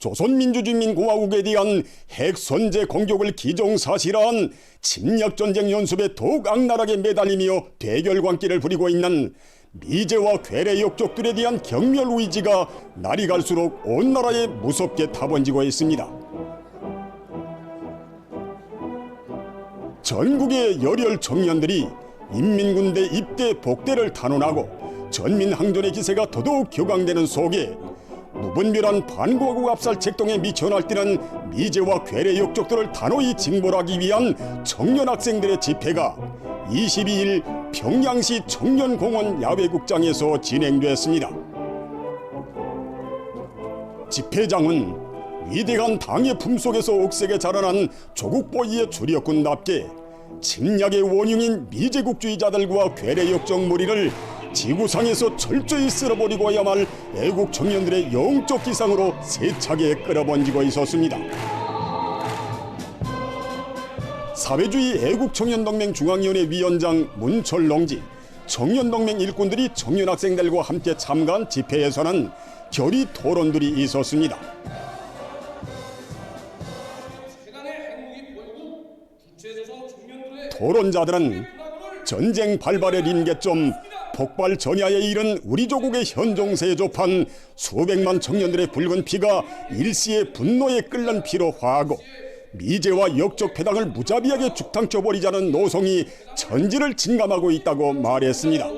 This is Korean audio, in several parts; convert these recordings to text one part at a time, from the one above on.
조선민주주의민공화국에 대한 핵선제 공격을 기정사실화한 침략전쟁 연습에 더욱 악랄하게 매달리며 대결관계를 부리고 있는 미제와 괴뢰 역족들에 대한 경멸 의지가 날이 갈수록 온 나라에 무섭게 타번지고 있습니다. 전국의 열혈 청년들이 인민군대 입대 복대를 탄원하고 전민항전의 기세가 더더욱 격앙되는 속에 무분별한 반공화국 압살 책동에 미쳐 날뛰는 미제와 괴뢰 역족들을 단호히 징벌하기 위한 청년 학생들의 집회가 22일 평양시 청년공원 야외극장에서 진행됐습니다. 집회장은 위대한 당의 품속에서 억세게 자라난 조국보위의 주력군답게 침략의 원흉인 미제국주의자들과 괴뢰 역적 무리를 지구상에서 철저히 쓸어버리고야 말 애국 청년들의 영적 기상으로 세차게 끌어번지고 있었습니다. 사회주의 애국청년동맹 중앙위원회 위원장 문철농지, 청년동맹 일꾼들이 청년학생들과 함께 참가한 집회에서는 결의 토론들이 있었습니다. 토론자들은 전쟁 발발의臨계점 폭발 전야에 이른 우리 조국의 현종세에 접한 수백만 청년들의 붉은 피가 일시의 분노에 끓는 피로 화하고 미제와 역적 패당을 무자비하게 죽탕쳐버리자는 노성이 전지를 진감하고 있다고 말했습니다.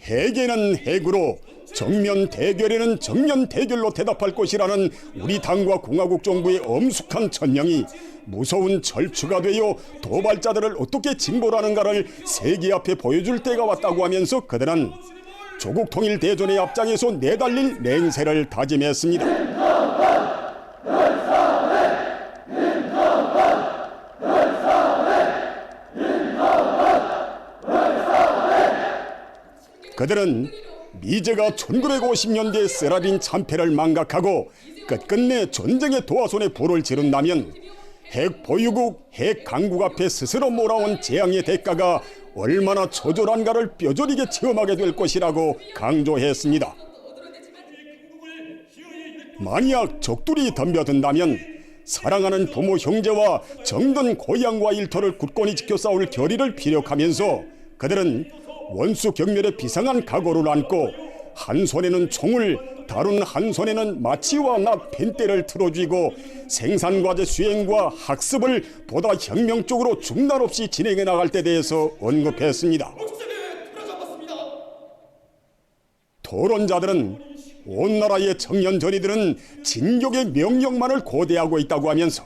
해계는 해구로 정면 대결에는 정면 대결로 대답할 것이라는 우리 당과 공화국 정부의 엄숙한 천명이 무서운 절추가 되어 도발자들을 어떻게 징벌하는가를 세계 앞에 보여줄 때가 왔다고 하면서 그들은 조국 통일 대전의 앞장에서 내달릴 맹세를 다짐했습니다. 그들은 미제가 1950년대 쓰라린 참패를 망각하고 끝끝내 전쟁의 도화손에 불을 지른다면 핵 보유국, 핵 강국 앞에 스스로 몰아온 재앙의 대가가 얼마나 처절한가를 뼈저리게 체험하게 될 것이라고 강조했습니다. 만약 적들이 덤벼든다면 사랑하는 부모 형제와 정든 고향과 일터를 굳건히 지켜 싸울 결의를 피력하면서 그들은 원수 경멸의 비상한 각오를 안고 한 손에는 총을, 다른 한 손에는 마치와 낫 펜대를 틀어쥐고 생산과제 수행과 학습을 보다 혁명적으로 중단 없이 진행해 나갈 때 대해서 언급했습니다. 토론자들은 온 나라의 청년 전이들은 진격의 명령만을 고대하고 있다고 하면서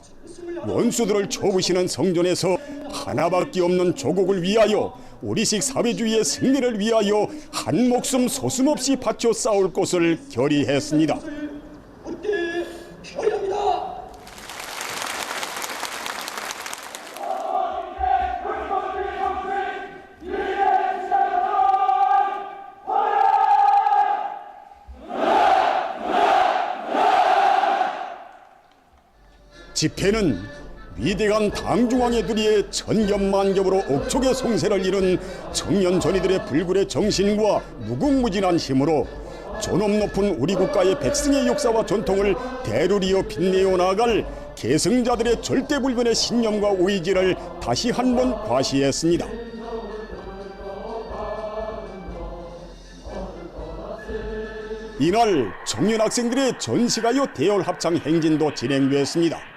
원수들을 쳐부시는 성전에서 하나밖에 없는 조국을 위하여 우리식 사회주의의 승리를 위하여 한 목숨 소슴없이 바쳐 싸울 것을 결의했습니다. 집회는 위대한 당중앙의 두리에 천겹만겹으로 억촉의 송세를 이룬 청년 전이들의 불굴의 정신과 무궁무진한 힘으로 존엄 높은 우리 국가의 백승의 역사와 전통을 대루리어 빛내어 나아갈 계승자들의 절대불변의 신념과 의지를 다시 한번 과시했습니다. 이날 청년 학생들의 전시가요 대열 합창 행진도 진행되었습니다.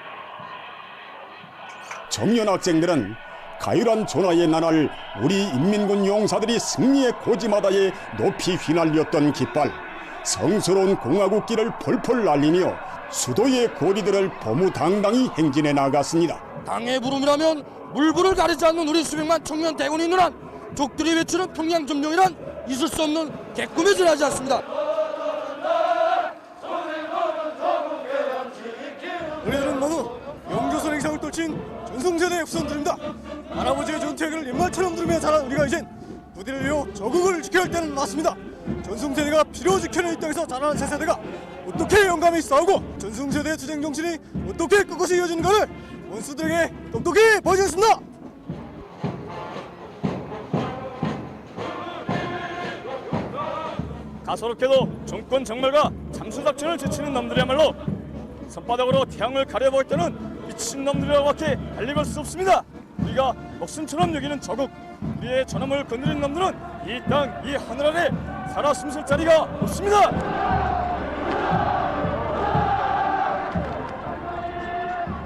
청년 학생들은 가열한 전하의 나날 우리 인민군 용사들이 승리의 고지마다에 높이 휘날렸던 깃발, 성스러운 공화국길을 펄펄 날리며 수도의 거리들을 보무당당히 행진해 나갔습니다. 당의 부름이라면 물불을 가리지 않는 우리 수백만 청년 대군이 있는 한 적들이 외치는 평양 점령이란 있을 수 없는 개꿈에 지나지 않습니다. 우리들은 모두 영조선 행상을 떨친 전승세대의 후손들입니다. 할아버지의 전투얘기를 옛말처럼 들으며 자란 우리가 이젠 부디를 위해 저국을 지켜야 할 때는 맞습니다. 전승세대가 필요 지켜낸 이 땅에서 자라는 새 세대가 어떻게 용감히 싸우고 전승세대의 투쟁 정신이 어떻게 끝까지 이어지는가를 원수들에게 똑똑히 보여주겠습니다. 가소롭게도 정권 정말과 잠수 작전을 지치는 놈들이야말로 손바닥으로 태양을 가려보겠다는 미친놈들이라고밖에 달리걸 수 없습니다. 우리가 목숨처럼 여기는 저국, 우리의 존엄을 건드린 놈들은 이 땅, 이 하늘 아래 살아 숨쉴 자리가 없습니다.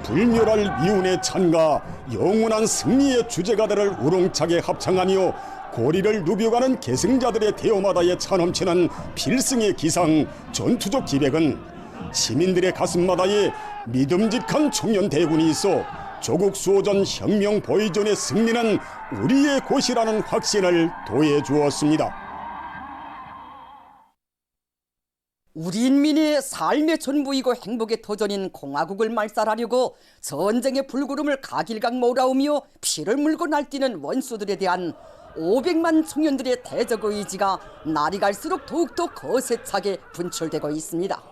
불멸할 미운의 찬가 영원한 승리의 주제가들을 우렁차게 합창하며 고리를 누벼가는 계승자들의 대오마다에 차넘치는 필승의 기상 전투적 기백은 시민들의 가슴마다에 믿음직한 청년 대군이 있어 조국 수호전 혁명 보위전의 승리는 우리의 곳이라는 확신을 더해주었습니다. 우리 인민의 삶의 전부이고 행복의 터전인 공화국을 말살하려고 전쟁의 불구름을 가길각 몰아오며 피를 물고 날뛰는 원수들에 대한 500만 청년들의 대적 의지가 날이 갈수록 더욱더 거세차게 분출되고 있습니다.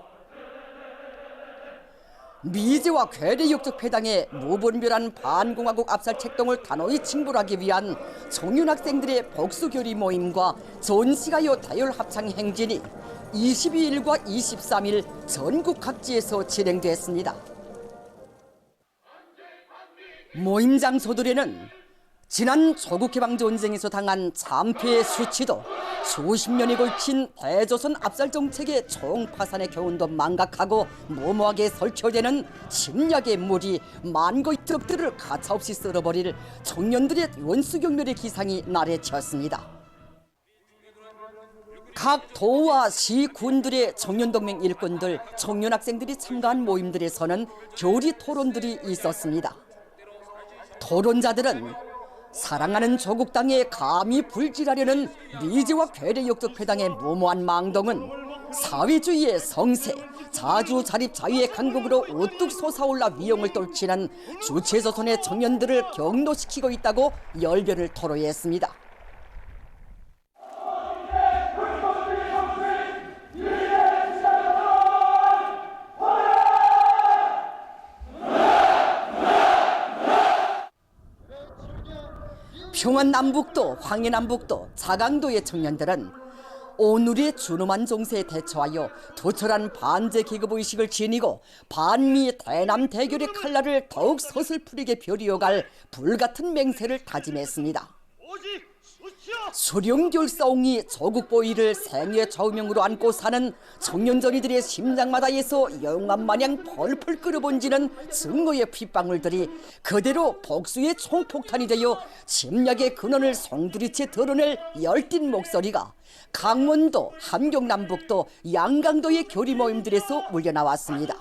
미제와 괴뢰 역적패당의 무분별한 반공화국 압살 책동을 단호히 징벌하기 위한 청년학생들의 복수교리 모임과 전시가요 다율 합창 행진이 22일과 23일 전국 각지에서 진행됐습니다. 모임 장소들에는 지난 조국해방전쟁에서 당한 참패의 수치도 수십 년에 걸친 대조선 압살 정책의 총파산의 교훈도 망각하고 무모하게 설치되는 침략의 물이 만고의 적들을 가차없이 쓸어버릴 청년들의 원수경멸의 기상이 나래쳤습니다. 각 도와 시, 군들의 청년동맹 일꾼들, 청년학생들이 참가한 모임들에서는 교리 토론들이 있었습니다. 토론자들은 사랑하는 조국 땅에 감히 불질하려는 미제와 괴뢰 역적패당의 무모한 망동은 사회주의의 성세, 자주 자립 자유의 강국으로 우뚝 솟아올라 위용을 떨치는 주체조선의 청년들을 경노시키고 있다고 열변을 토로했습니다. 평안남북도, 황해남북도, 자강도의 청년들은 오늘의 준엄한 정세에 대처하여 도철한 반제 계급의식을 지니고 반미 대남 대결의 칼날을 더욱 서슬프리게 벼리어갈 불같은 맹세를 다짐했습니다. 수령결사옹이 조국보위를 생의 좌우명으로 안고 사는 청년전이들의 심장마다에서 영암마냥 펄펄 끓어번지는 증오의 핏방울들이 그대로 복수의 총폭탄이 되어 침략의 근원을 송두리째 드러낼 열띤 목소리가 강원도, 함경남북도, 양강도의 교리 모임들에서 울려나왔습니다.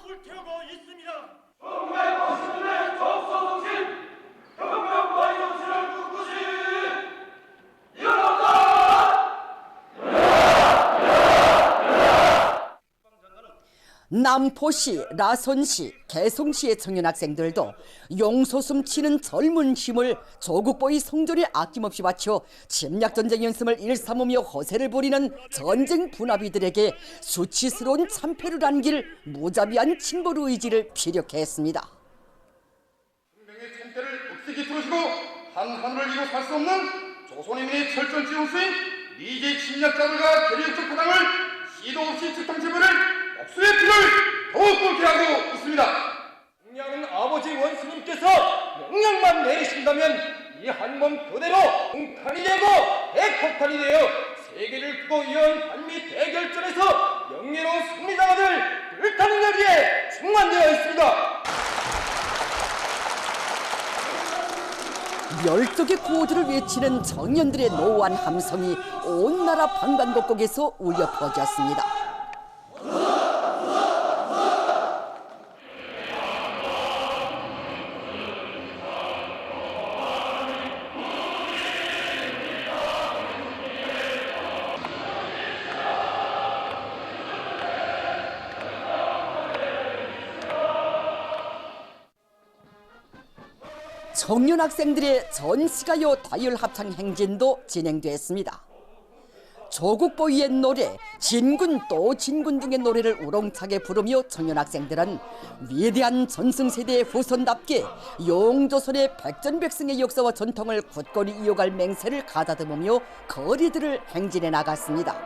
남포시, 라선시, 개성시의 청년학생들도 용솟음 치는 젊은 힘을 조국보위 성전에 아낌없이 바쳐 침략전쟁 연습을 일삼으며 허세를 부리는 전쟁 분합이들에게 수치스러운 참패를 안길 무자비한 징벌 의지를 피력했습니다. 생명의 참패를 억세게 들으시고 한 하늘을 이고 살 수 없는 조선인민의 철저한 지원수인 미제 침략자들과 괴뢰역적 패당을 시도 없이 즉당체벌을 복수의 피를 더욱 끓게 하고 있습니다. 명령은 아버지 원수님께서 명령만 내리신다면 이 한 몸 그대로 공탄이 되고 핵폭탄이 되어 세계를 두고 이어온 한미 대결전에서 영예로운 승리자들 불타는 여기에 충만되어 있습니다. 멸족의 구호들을 외치는 청년들의 노후한 함성이 온 나라 방방곡곡에서 울려 퍼졌습니다. 청년학생들의 전시가요 다율 합창 행진도 진행됐습니다. 조국보위의 노래, 진군 또 진군 등의 노래를 우렁차게 부르며 청년학생들은 위대한 전승세대의 후손답게 용조선의 백전백승의 역사와 전통을 굳건히 이어갈 맹세를 가다듬으며 거리들을 행진해 나갔습니다.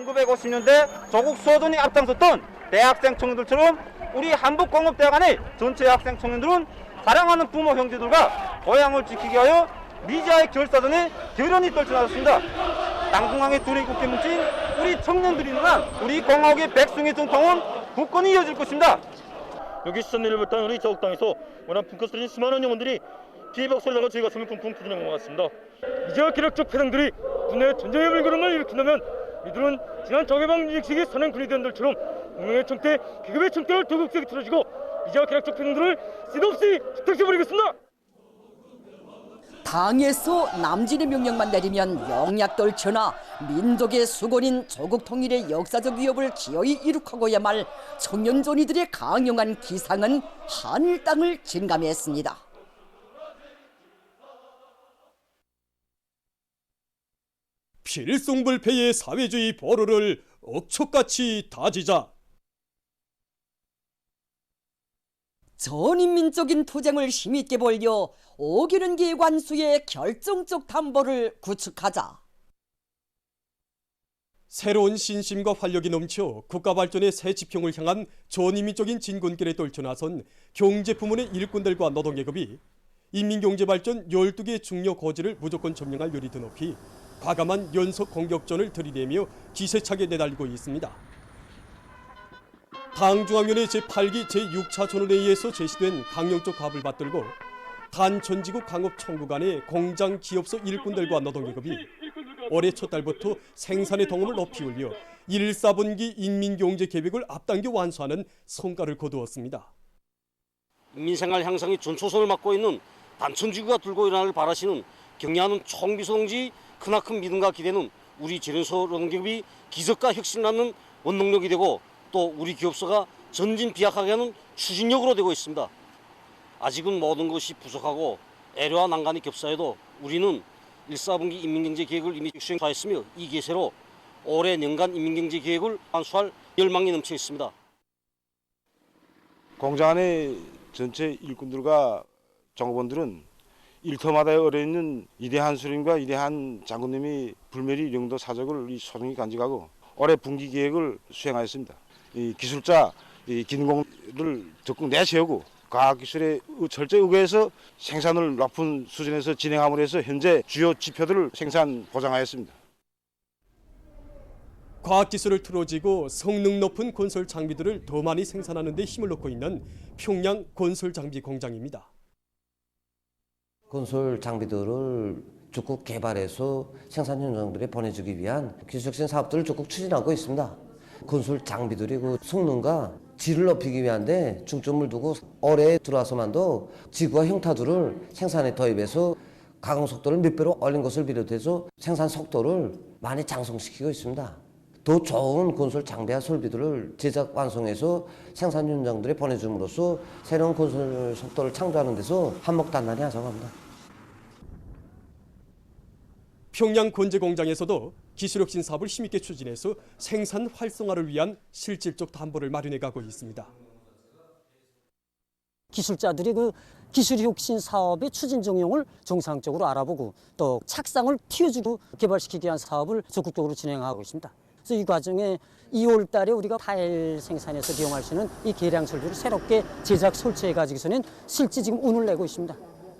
1950년대 조국 수호전이 앞장섰던 대학생 청년들처럼 우리 한북공업대학 안의 전체 학생 청년들은 사랑하는 부모 형제들과 고향을 지키기 위하여 미지아의 결사전에 결연히 떨쳐나섰습니다. 당중앙에 둘이 굳게 뭉친 우리 청년들이 일어난 우리 공화국의 백성의 전통은 굳건히 이어질 것입니다. 여기 시선을 벌던 우리 저국당에서 워낙 붕커스린 수많은 영혼들이 비박수를 나가 저희 가슴을 쿵쿵 두드리는 것 같습니다. 이제와 기력적 패당들이 국내 전쟁의 물걸음을 일으킨다면 이들은 지난 적해방 일식이 선행군이 된 들처럼 공명의 청태, 계급의 청태를 도극적이 틀어지고 이제와 기력적 패당들을 쓸데없이 집탁해버리겠습니다. 당에서 남진의 명령만 내리면 영약 떨쳐나 민족의 수건인 조국 통일의 역사적 위협을 기어이 이룩하고야말 청년존이들의 강경한 기상은 하늘 땅을 진감했습니다. 필승불패의 사회주의 보루를 억초같이 다지자. 전인민적인 투쟁을 힘있게 벌여 오기른기 관수의 결정적 담보를 구축하자. 새로운 신심과 활력이 넘쳐 국가 발전의 새 지평을 향한 전인민적인 진군길에 떨쳐나선 경제부문의 일꾼들과 노동계급이 인민경제발전 12개 중요 고지를 무조건 점령할 요리 드높이 과감한 연속 공격전을 들이대며 기세차게 내달리고 있습니다. 당중앙위원회 제8기 제6차 전원회의에서 제시된 강령적 갑을 받들고 단천지구 강업총구 간의 공장 기업소 일꾼들과 노동계급이 올해 첫 달부터 생산의 동험을 높이 올려 1-4분기 인민경제 계획을 앞당겨 완수하는 성과를 거두었습니다. 인민생활 향상의 전초선을 맡고 있는 단천지구가 들고 일어나를 바라시는 경례하는 총비서동지 크나큰 믿음과 기대는 우리 재련소 노동계급이 기적과 혁신을 낳는 원동력이 되고 또 우리 기업소가 전진비약하게 하는 추진력으로 되고 있습니다. 아직은 모든 것이 부족하고 애로와 난관이 겹사해도 우리는 1-4분기 인민경제계획을 이미 수행하였으며 이 기세로 올해 년간 인민경제계획을 완수할 열망이 넘쳐 있습니다. 공장 안에 전체 일꾼들과 종업원들은 일터마다 어려있는 이대한 수령과 이대한 장군님이 불멸이 영도 사적을 소중히 간직하고 올해 분기 계획을 수행하였습니다. 이 기술자 기능공을 적극 내세우고 과학기술의 철저히 의거해서 생산을 높은 수준에서 진행함으로 해서 현재 주요 지표들을 생산 보장하였습니다. 과학기술을 틀어지고 성능 높은 건설 장비들을 더 많이 생산하는 데 힘을 놓고 있는 평양 건설장비 공장입니다. 건설 장비들을 적극 개발해서 생산 현장들에 보내주기 위한 기술혁신 사업들을 적극 추진하고 있습니다. 건설 장비들이 그 성능과 질을 높이기 위한데 중점을 두고 올해 들어와서만도 지구와 형태들을 생산에 도입해서 가공 속도를 몇 배로 올린 것을 비롯해서 생산 속도를 많이 장성시키고 있습니다. 더 좋은 건설 장비와 설비들을 제작 완성해서 생산 현장들에 보내줌으로써 새로운 건설 속도를 창조하는 데서 한몫단단히 하자고 합니다. 평양 건재공장에서도 기술혁신 사업을 힘있게 추진해서 생산 활성화를 위한 실질적 담보를 마련해가고 있습니다. 기술자들이 그 기술혁신 사업의 추진 정용을 정상적으로 알아보고 또 착상을 틔워주고 개발시키기 위한 사업을 적극적으로 진행하고 있습니다. 그래서 이 과정에 2월 달에 우리가 타일 생산에서 이용할 수 있는 이 계량 설비를 새롭게 제작 설치해가지고서는 실제 지금 운을 내고 있습니다.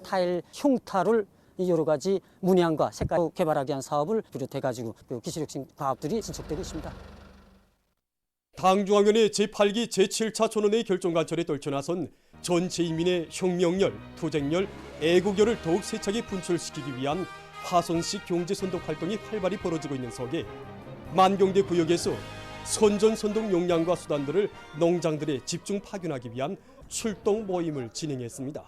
타일 형태를 여러 가지 문양과 색깔 개발하기 위한 사업을 비롯해가지고 그 기술혁신 과업들이 진척되고 있습니다. 당중앙위원회 제8기 제7차 전원회의 결정관철에 떨쳐나선 전체 인민의 혁명열, 투쟁열, 애국열을 더욱 세차게 분출시키기 위한 화손식 경제선동 활동이 활발히 벌어지고 있는 속에 만경대 구역에서 선전선동 역량과 수단들을 농장들에 집중 파견하기 위한 출동 모임을 진행했습니다.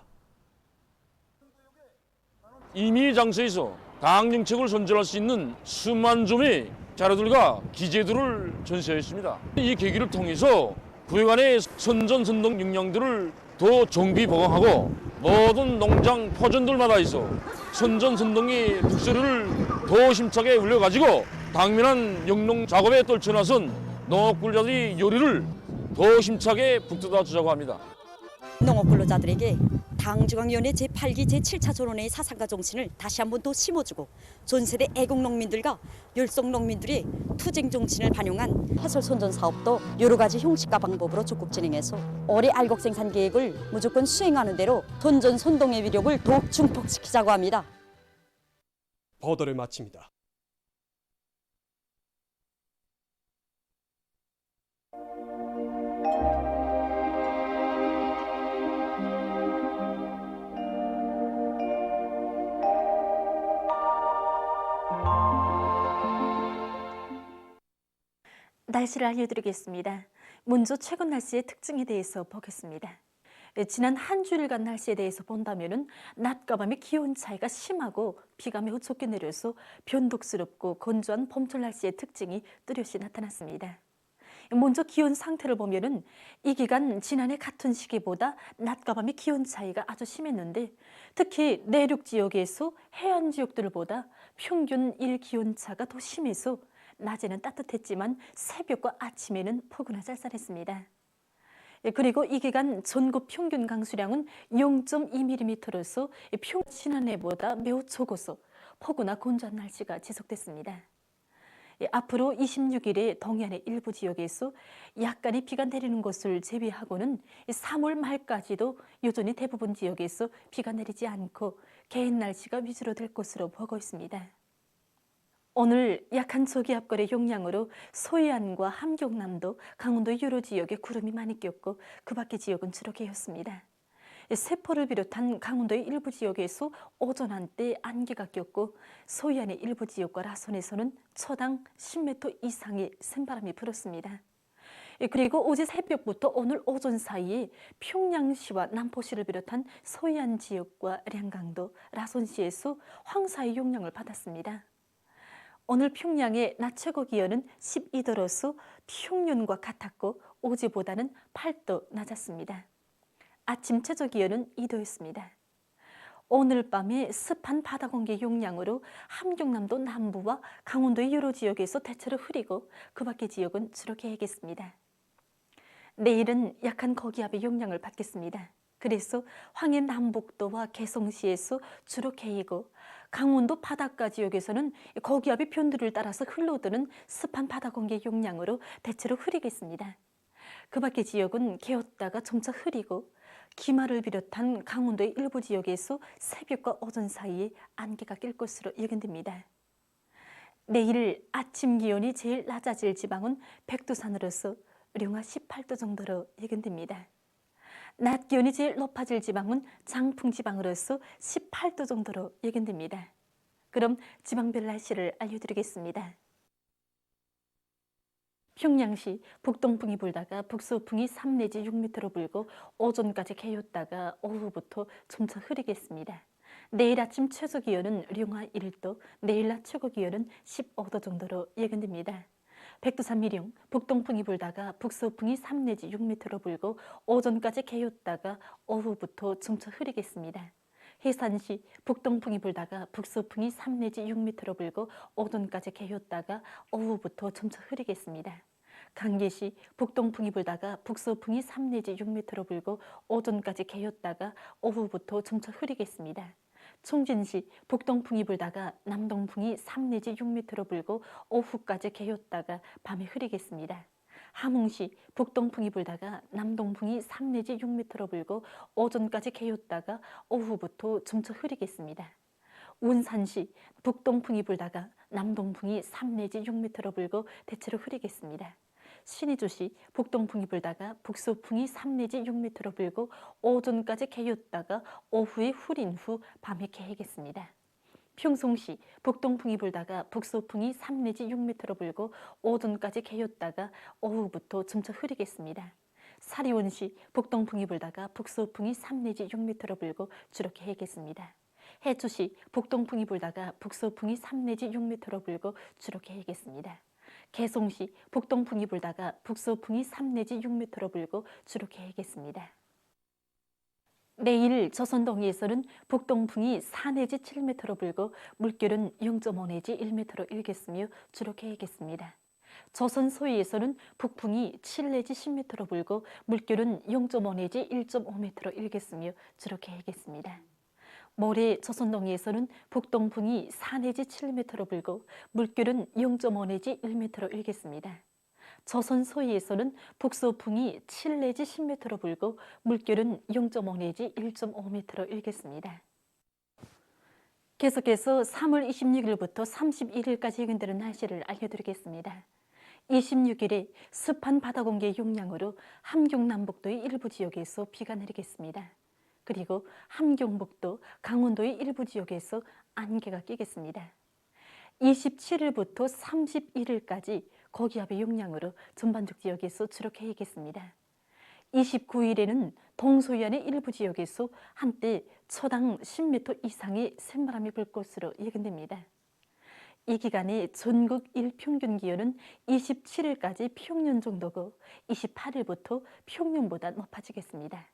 이미 장소에서 당 정책을 선전할 수 있는 수만 점의 자료들과 기재들을 전시하였습니다. 이 계기를 통해서 구역 안의 선전선동 역량들을 더 정비 보강하고 모든 농장 포전들마다 있어 선전선동의 목소리를 더 힘차게 울려가지고 당면한 영농 작업에 떨쳐나선 농업근로자들의 요리를 더 힘차게 북돋아 주자고 합니다. 농업근로자들에게 당중앙위원회 제8기 제7차 전원회의 사상과 정신을 다시 한번 더 심어주고 전세대 애국농민들과 멸성농민들의 투쟁 정신을 반영한 해설 선전 사업도 여러 가지 형식과 방법으로 적극 진행해서 올해 알곡 생산 계획을 무조건 수행하는 대로 던전 선동의 위력을 더욱 증폭시키자고 합니다. 보도를 마칩니다. 날씨를 알려드리겠습니다. 먼저 최근 날씨의 특징에 대해서 보겠습니다. 지난 한 주일간 날씨에 대해서 본다면 낮과 밤의 기온 차이가 심하고 비가 매우 좁게 내려서 변덕스럽고 건조한 봄철 날씨의 특징이 뚜렷이 나타났습니다. 먼저 기온 상태를 보면 이 기간 지난해 같은 시기보다 낮과 밤의 기온 차이가 아주 심했는데 특히 내륙 지역에서 해안 지역들보다 평균 일기온차가 더 심해서 낮에는 따뜻했지만 새벽과 아침에는 포근하 쌀쌀했습니다. 그리고 이 기간 전국 평균 강수량은 0.2mm로서 지난해보다 매우 적어서 포근하 건조한 날씨가 지속됐습니다. 앞으로 26일에 동해안의 일부 지역에서 약간의 비가 내리는 것을 제외하고는 3월 말까지도 여전히 대부분 지역에서 비가 내리지 않고 개인 날씨가 위주로 될 것으로 보고 있습니다. 오늘 약한 저기압골의 영향으로 서해안과 함경남도, 강원도 여러 지역에 구름이 많이 꼈고 그 밖의 지역은 주로 개였습니다. 세포를 비롯한 강원도의 일부 지역에서 오전 한때 안개가 꼈고 서해안의 일부 지역과 라선에서는 초당 10m 이상의 센바람이 불었습니다. 그리고 어제 새벽부터 오늘 오전 사이에 평양시와 남포시를 비롯한 서해안 지역과 량강도, 라선시에서 황사의 영향을 받았습니다. 오늘 평양의 낮 최고 기온은 12도로서 평년과 같았고 어제보다는 8도 낮았습니다. 아침 최저 기온은 2도였습니다. 오늘 밤에 습한 바다 공기 영향으로 함경남도 남부와 강원도의 여러 지역에서 대체로 흐리고 그 밖의 지역은 주로 개겠습니다. 내일은 약한 고기압의 영향을 받겠습니다. 그래서 황해 남북도와 개성시에서 주로 개이고 강원도 바닷가 지역에서는 고기압의 변두를 따라서 흘러드는 습한 바다 공기의 영향으로 대체로 흐리겠습니다. 그 밖의 지역은 개었다가 점차 흐리고 기마를 비롯한 강원도의 일부 지역에서 새벽과 오전 사이에 안개가 낄 것으로 예견됩니다. 내일 아침 기온이 제일 낮아질 지방은 백두산으로서 령화 18도 정도로 예견됩니다. 낮 기온이 제일 높아질 지방은 장풍 지방으로서 18도 정도로 예견됩니다. 그럼 지방별 날씨를 알려드리겠습니다. 평양시 북동풍이 불다가 북서풍이 3 내지 6m로 불고 오전까지 개였다가 오후부터 점차 흐리겠습니다. 내일 아침 최저 기온은 령화 1도, 내일 낮 최고 기온은 15도 정도로 예견됩니다. 백두산 미령, 북동풍이 불다가 북서풍이 3 내지 6m로 불고 오전까지 개였다가 오후부터 점차 흐리겠습니다. 해산시 북동풍이 불다가 북서풍이 3 내지 6m로 불고 오전까지 개였다가 오후부터 점차 흐리겠습니다. 강계시 북동풍이 불다가 북서풍이 3 내지 6m로 불고 오전까지 개였다가 오후부터 점차 흐리겠습니다. 총진시 북동풍이 불다가 남동풍이 3 내지 6m로 불고 오후까지 개였다가 밤에 흐리겠습니다. 함흥시 북동풍이 불다가 남동풍이 3 내지 6m로 불고 오전까지 개였다가 오후부터 점차 흐리겠습니다. 운산시 북동풍이 불다가 남동풍이 3 내지 6m로 불고 대체로 흐리겠습니다. 신의주시 북동풍이 불다가 북서풍이 3 내지 6m로 불고 오전까지 개였다가 오후에 흐린 후 밤에 개겠습니다. 평송시 북동풍이 불다가 북서풍이 3 내지 6m로 불고 오전까지 개였다가 오후부터 점차 흐리겠습니다. 사리원시 북동풍이 불다가 북서풍이 3 내지 6m로 불고 주로 개겠습니다. 해주시 북동풍이 불다가 북서풍이 3 내지 6m로 불고 주로 개겠습니다. 개송시 북동풍이 불다가 북서풍이 3 내지 6m로 불고 주로 개겠습니다. 내일 조선동해에서는 북동풍이 4 내지 7m로 불고 물결은 0.5 내지 1m로 일겠으며 주로 개겠습니다. 조선 서해에서는 북풍이 7 내지 10m로 불고 물결은 0.5 내지 1.5m로 일겠으며 주로 개겠습니다. 모레 조선 동해에서는 북동풍이 4 내지 7m로 불고 물결은 0.5 내지 1m로 일겠습니다. 조선 서해에서는 북서풍이 7 내지 10m로 불고 물결은 0.5 내지 1.5m로 일겠습니다. 계속해서 3월 26일부터 31일까지 예견되는 날씨를 알려드리겠습니다. 26일에 습한 바다 공기의 영향으로 함경 남북도의 일부 지역에서 비가 내리겠습니다. 그리고 함경북도, 강원도의 일부 지역에서 안개가 끼겠습니다. 27일부터 31일까지 고기압의 영향으로 전반적 지역에서 주로 개겠습니다. 29일에는 동서해안의 일부 지역에서 한때 초당 10m 이상의 샘바람이 불 것으로 예견됩니다. 이 기간에 전국 일평균 기온은 27일까지 평년 정도고 28일부터 평년보다 높아지겠습니다.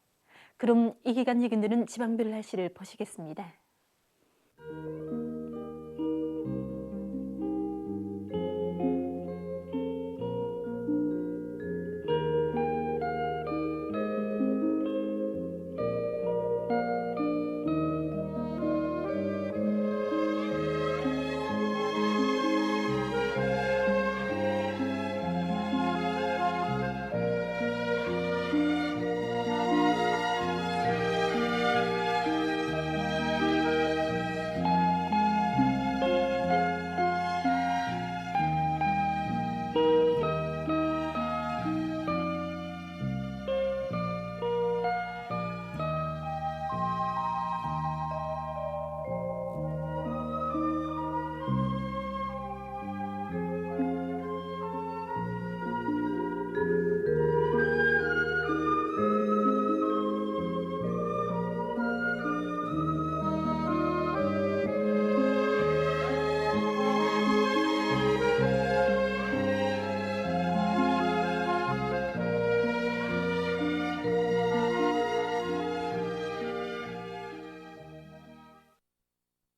그럼 이 기간 예견되는 지방별 날씨를 보시겠습니다.